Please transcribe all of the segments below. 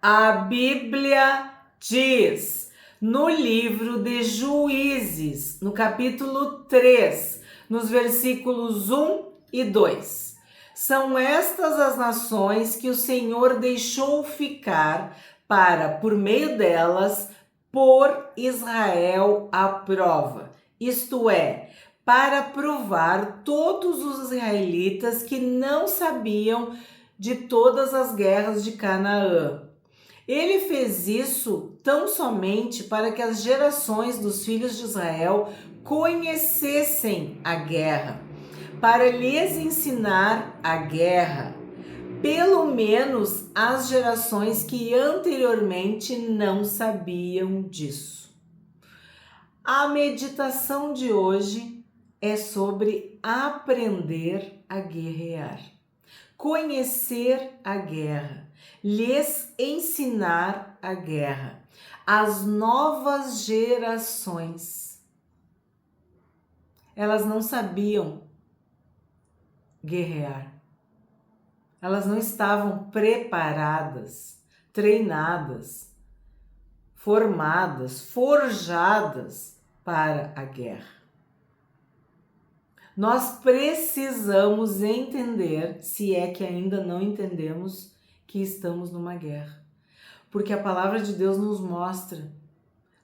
A Bíblia diz no livro de Juízes, no capítulo 3, nos versículos 1 e 2. São estas as nações que o Senhor deixou ficar para, por meio delas, pôr Israel à prova. Isto é, para provar todos os israelitas que não sabiam de todas as guerras de Canaã. Ele fez isso tão somente para que as gerações dos filhos de Israel conhecessem a guerra, para lhes ensinar a guerra, pelo menos as gerações que anteriormente não sabiam disso. A meditação de hoje é sobre aprender a guerrear, conhecer a guerra, lhes ensinar a guerra. As novas gerações, elas não sabiam guerrear. Elas não estavam preparadas, treinadas, formadas, forjadas para a guerra. Nós precisamos entender, se é que ainda não entendemos, que estamos numa guerra. Porque a palavra de Deus nos mostra,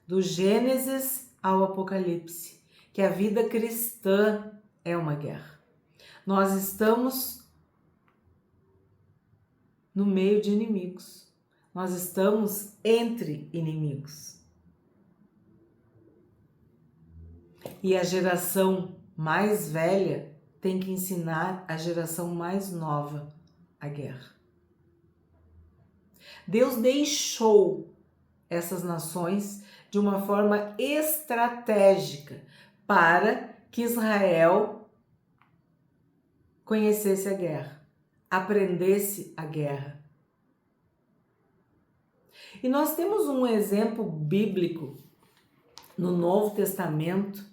do Gênesis ao Apocalipse, que a vida cristã é uma guerra. Nós estamos no meio de inimigos. Nós estamos entre inimigos. E a geração mais velha tem que ensinar a geração mais nova a guerra. Deus deixou essas nações de uma forma estratégica para que Israel conhecesse a guerra, aprendesse a guerra. E nós temos um exemplo bíblico no Novo Testamento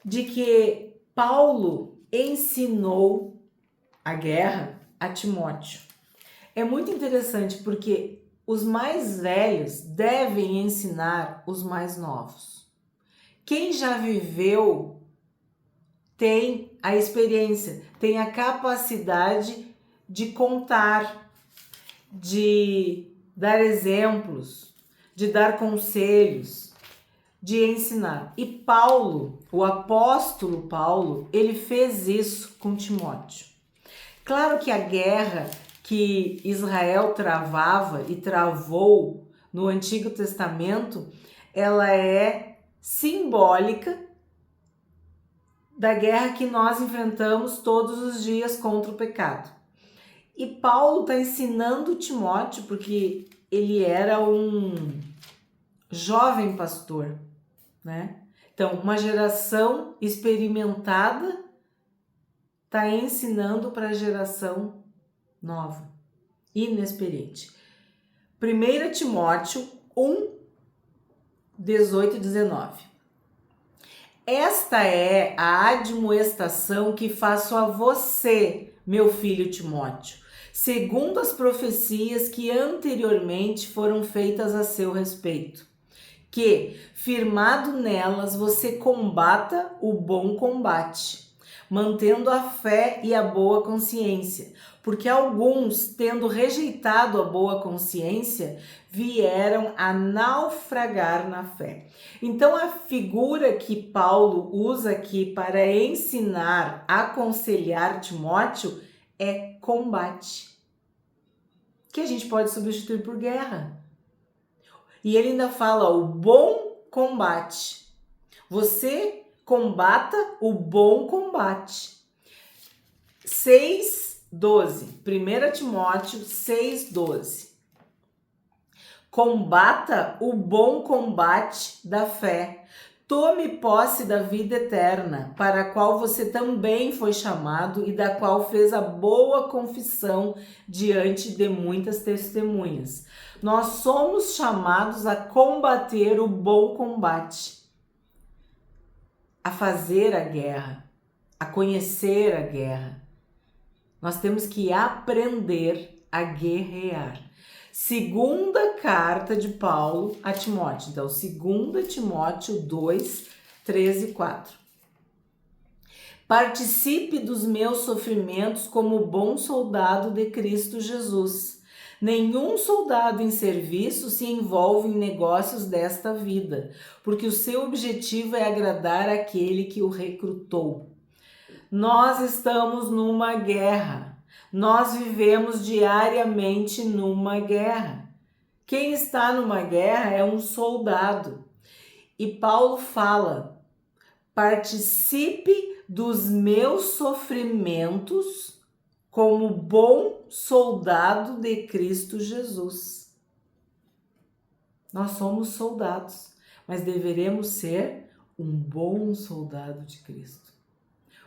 de que Paulo ensinou a guerra a Timóteo. É muito interessante porque os mais velhos devem ensinar os mais novos. Quem já viveu tem a experiência, tem a capacidade de contar, de dar exemplos, de dar conselhos, de ensinar. E Paulo, o apóstolo Paulo, ele fez isso com Timóteo. Claro que a guerra que Israel travava e travou no Antigo Testamento, ela é simbólica da guerra que nós enfrentamos todos os dias contra o pecado. E Paulo está ensinando Timóteo, porque ele era um jovem pastor, né? Então, uma geração experimentada está ensinando para a geração nova, inexperiente. 1 Timóteo 1, 18 e 19. Esta é a admoestação que faço a você, meu filho Timóteo, segundo as profecias que anteriormente foram feitas a seu respeito, que, firmado nelas, você combata o bom combate, mantendo a fé e a boa consciência, porque alguns, tendo rejeitado a boa consciência, vieram a naufragar na fé. Então, a figura que Paulo usa aqui para ensinar, aconselhar Timóteo é combate, que a gente pode substituir por guerra. E ele ainda fala o bom combate. Você combata o bom combate. 6:12. 1 Timóteo 6:12. Combata o bom combate da fé. Tome posse da vida eterna, para a qual você também foi chamado e da qual fez a boa confissão diante de muitas testemunhas. Nós somos chamados a combater o bom combate, a fazer a guerra, a conhecer a guerra. Nós temos que aprender a guerrear. Segunda carta de Paulo a Timóteo. Então, 2 Timóteo 2, 13 e 4. Participe dos meus sofrimentos como bom soldado de Cristo Jesus. Nenhum soldado em serviço se envolve em negócios desta vida, porque o seu objetivo é agradar aquele que o recrutou. Nós estamos numa guerra. Nós vivemos diariamente numa guerra. Quem está numa guerra é um soldado. E Paulo fala: participe dos meus sofrimentos como bom soldado de Cristo Jesus. Nós somos soldados, mas deveremos ser um bom soldado de Cristo.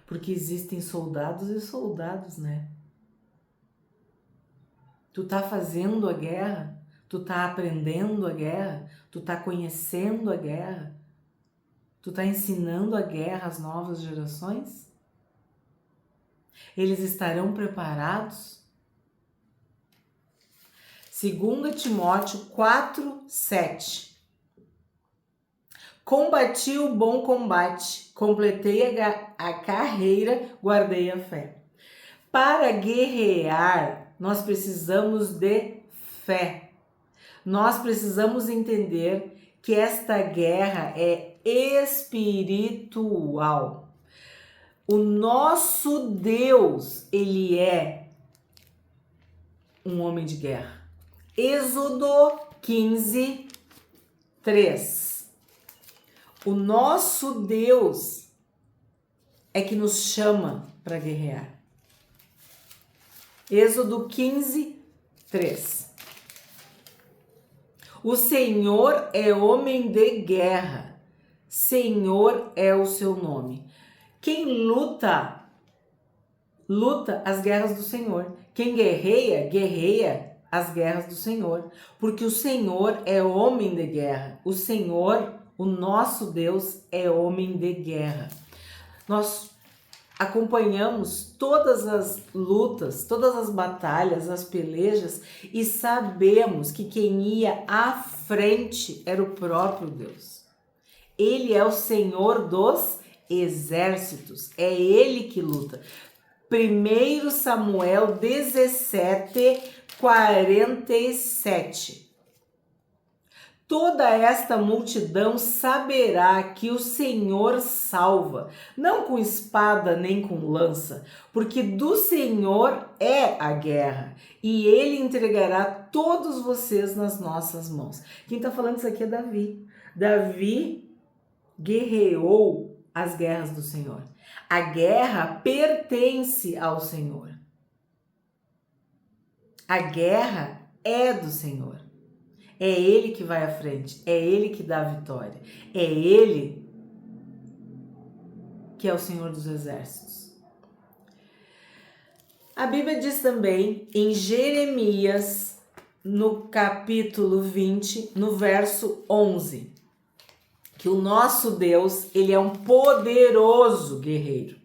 Porque existem soldados e soldados, né? Tu tá fazendo a guerra, tu tá aprendendo a guerra, tu tá conhecendo a guerra, tu tá ensinando a guerra às novas gerações? Eles estarão preparados? 2 Timóteo 4, 7. Combati o bom combate, completei a carreira, guardei a fé. Para guerrear, nós precisamos de fé. Nós precisamos entender que esta guerra é espiritual. O nosso Deus, ele é um homem de guerra. Êxodo 15, 3. O nosso Deus é que nos chama para guerrear. Êxodo 15, 3. O Senhor é homem de guerra. Senhor é o seu nome. Quem luta, luta as guerras do Senhor. Quem guerreia, guerreia as guerras do Senhor. Porque o Senhor é homem de guerra. O Senhor, o nosso Deus, é homem de guerra. Nós acompanhamos todas as lutas, todas as batalhas, as pelejas e sabemos que quem ia à frente era o próprio Deus. Ele é o Senhor dos exércitos, é Ele que luta. 1 Samuel 17, 47. Toda esta multidão saberá que o Senhor salva, não com espada nem com lança, porque do Senhor é a guerra, e Ele entregará todos vocês nas nossas mãos. Quem está falando isso aqui é Davi. Davi guerreou as guerras do Senhor. A guerra pertence ao Senhor. A guerra é do Senhor. É Ele que vai à frente, é Ele que dá a vitória, é Ele que é o Senhor dos Exércitos. A Bíblia diz também em Jeremias, no capítulo 20, no verso 11, que o nosso Deus, Ele é um poderoso guerreiro.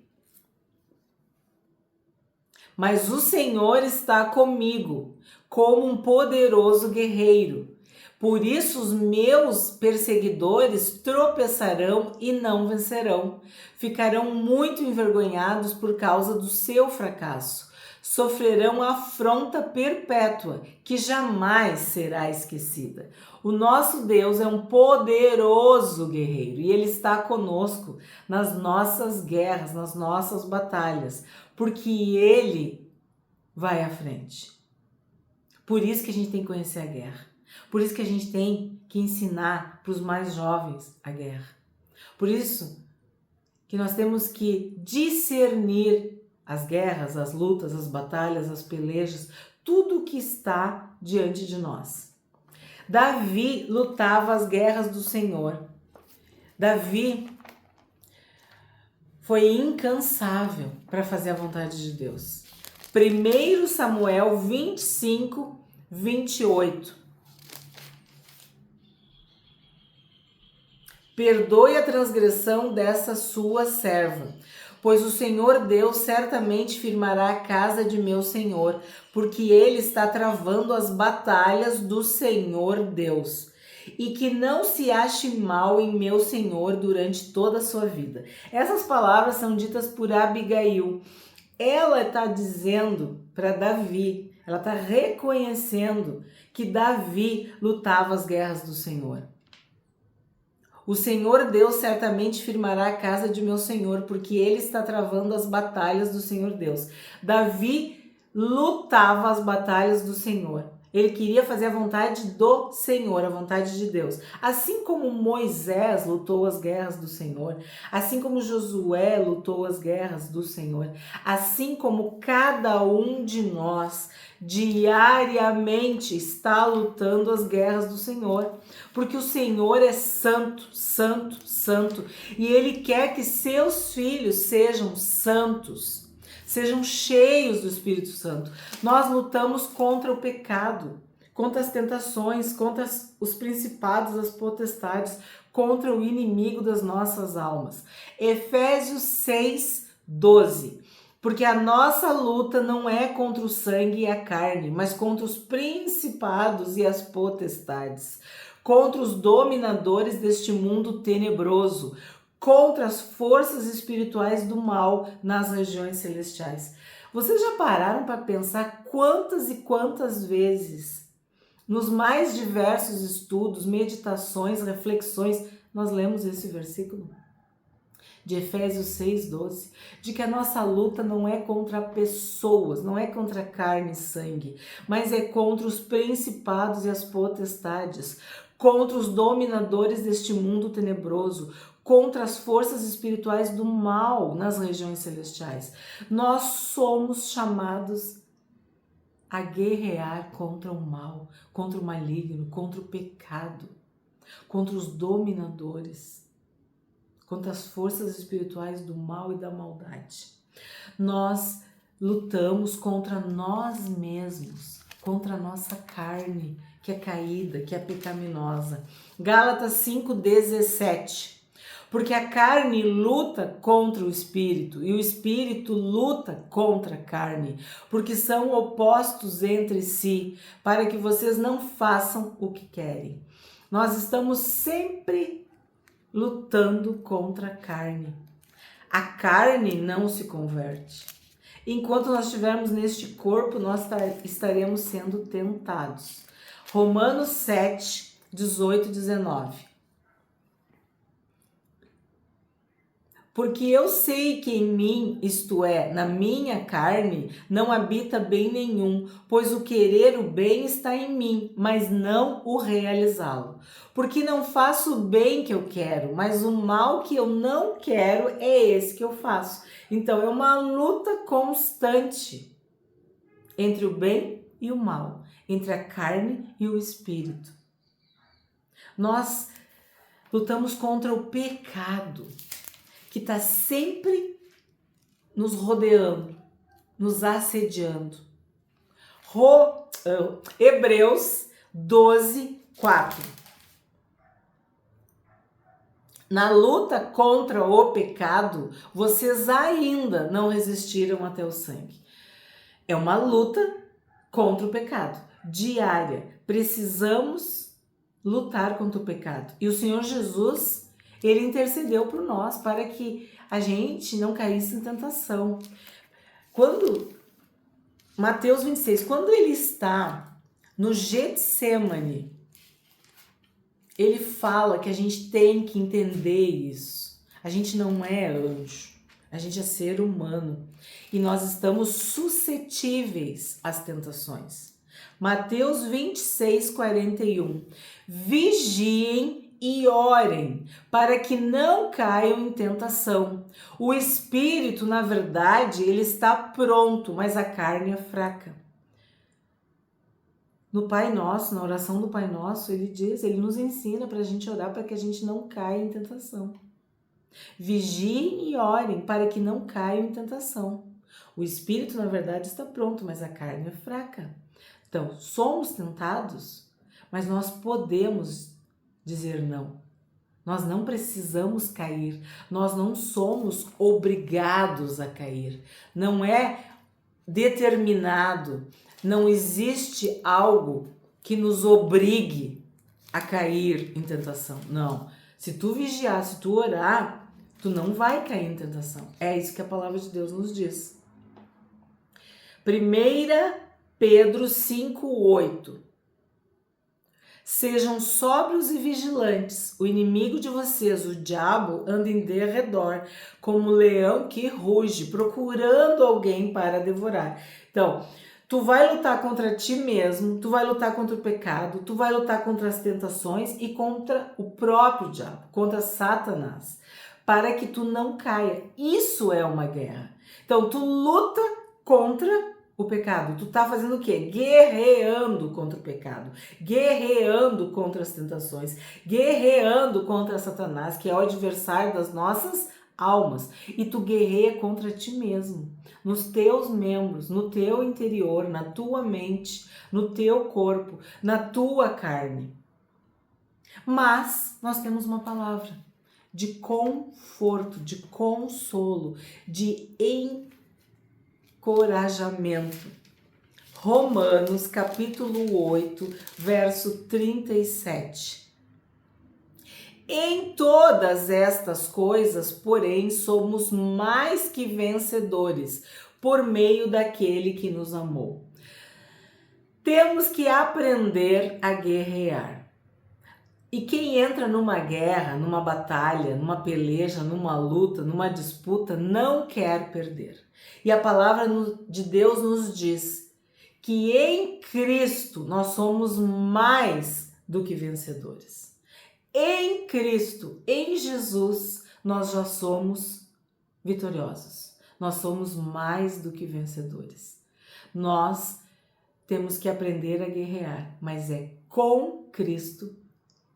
Mas o Senhor está comigo, como um poderoso guerreiro. Por isso os meus perseguidores tropeçarão e não vencerão. Ficarão muito envergonhados por causa do seu fracasso. Sofrerão afronta perpétua, que jamais será esquecida. O nosso Deus é um poderoso guerreiro e Ele está conosco nas nossas guerras, nas nossas batalhas, porque Ele vai à frente. Por isso que a gente tem que conhecer a guerra. Por isso que a gente tem que ensinar para os mais jovens a guerra. Por isso que nós temos que discernir as guerras, as lutas, as batalhas, as pelejas, tudo o que está diante de nós. Davi lutava as guerras do Senhor. Davi foi incansável para fazer a vontade de Deus. 1 Samuel 25, 28. Perdoe a transgressão dessa sua serva, Pois o Senhor Deus certamente firmará a casa de meu Senhor, porque ele está travando as batalhas do Senhor Deus. E que não se ache mal em meu Senhor durante toda a sua vida. Essas palavras são ditas por Abigail. Ela está dizendo para Davi, ela está reconhecendo que Davi lutava as guerras do Senhor. O Senhor Deus certamente firmará a casa de meu Senhor, porque ele está travando as batalhas do Senhor Deus. Davi lutava as batalhas do Senhor. Ele queria fazer a vontade do Senhor, a vontade de Deus. Assim como Moisés lutou as guerras do Senhor, assim como Josué lutou as guerras do Senhor, assim como cada um de nós diariamente está lutando as guerras do Senhor. Porque o Senhor é santo, santo, santo. E Ele quer que seus filhos sejam santos. Sejam cheios do Espírito Santo. Nós lutamos contra o pecado, contra as tentações, contra os principados, as potestades, contra o inimigo das nossas almas. Efésios 6:12. Porque a nossa luta não é contra o sangue e a carne, mas contra os principados e as potestades, contra os dominadores deste mundo tenebroso, contra as forças espirituais do mal nas regiões celestiais. Vocês já pararam para pensar quantas e quantas vezes, nos mais diversos estudos, meditações, reflexões, nós lemos esse versículo? De Efésios 6:12, de que a nossa luta não é contra pessoas, não é contra carne e sangue, mas é contra os principados e as potestades, contra os dominadores deste mundo tenebroso, contra as forças espirituais do mal nas regiões celestiais. Nós somos chamados a guerrear contra o mal, contra o maligno, contra o pecado, contra os dominadores, contra as forças espirituais do mal e da maldade. Nós lutamos contra nós mesmos, contra a nossa carne, que é caída, que é pecaminosa. Gálatas 5:17. Porque a carne luta contra o espírito e o espírito luta contra a carne, porque são opostos entre si, para que vocês não façam o que querem. Nós estamos sempre lutando contra a carne. A carne não se converte. Enquanto nós estivermos neste corpo, nós estaremos sendo tentados. Romanos 7:18-19. Porque eu sei que em mim, isto é, na minha carne, não habita bem nenhum, pois o querer o bem está em mim, mas não o realizá-lo. Porque não faço o bem que eu quero, mas o mal que eu não quero é esse que eu faço. Então é uma luta constante entre o bem e o mal, entre a carne e o espírito. Nós lutamos contra o pecado, que está sempre nos rodeando, nos assediando. Hebreus 12:4. Na luta contra o pecado, vocês ainda não resistiram até o sangue. É uma luta contra o pecado, diária. Precisamos lutar contra o pecado. E o Senhor Jesus, Ele intercedeu por nós para que a gente não caísse em tentação. Mateus 26, quando ele está no Getsêmani, ele fala que a gente tem que entender isso. A gente não é anjo, a gente é ser humano e nós estamos suscetíveis às tentações. Mateus 26:41. Vigiem e orem, para que não caiam em tentação. O espírito, na verdade, ele está pronto, mas a carne é fraca. No Pai Nosso, na oração do Pai Nosso, ele nos ensina para a gente orar para que a gente não caia em tentação. Vigiem e orem para que não caiam em tentação. O espírito, na verdade, está pronto, mas a carne é fraca. Então, somos tentados, mas nós podemos dizer não. Nós não precisamos cair, nós não somos obrigados a cair, não é determinado, não existe algo que nos obrigue a cair em tentação. Não, se tu vigiar, se tu orar, tu não vai cair em tentação. É isso que a palavra de Deus nos diz. 1 Pedro 5:8. Sejam sóbrios e vigilantes. O inimigo de vocês, o diabo, anda em derredor, como um leão que ruge, procurando alguém para devorar. Então, tu vai lutar contra ti mesmo, tu vai lutar contra o pecado, tu vai lutar contra as tentações e contra o próprio diabo, contra Satanás, para que tu não caia. Isso é uma guerra. Então, tu luta contra o pecado. Tu tá fazendo o quê? Guerreando contra o pecado, guerreando contra as tentações, guerreando contra Satanás, que é o adversário das nossas almas. E tu guerreia contra ti mesmo, nos teus membros, no teu interior, na tua mente, no teu corpo, na tua carne. Mas nós temos uma palavra de conforto, de consolo, de encorajamento. Romanos capítulo 8, verso 37. Em todas estas coisas, porém, somos mais que vencedores por meio daquele que nos amou. Temos que aprender a guerrear. E quem entra numa guerra, numa batalha, numa peleja, numa luta, numa disputa, não quer perder. E a palavra de Deus nos diz que em Cristo nós somos mais do que vencedores. Em Cristo, em Jesus, nós já somos vitoriosos. Nós somos mais do que vencedores. Nós temos que aprender a guerrear, mas é com Cristo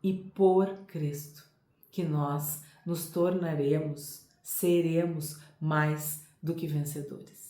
e por Cristo que nós nos tornaremos, seremos mais do que vencedores.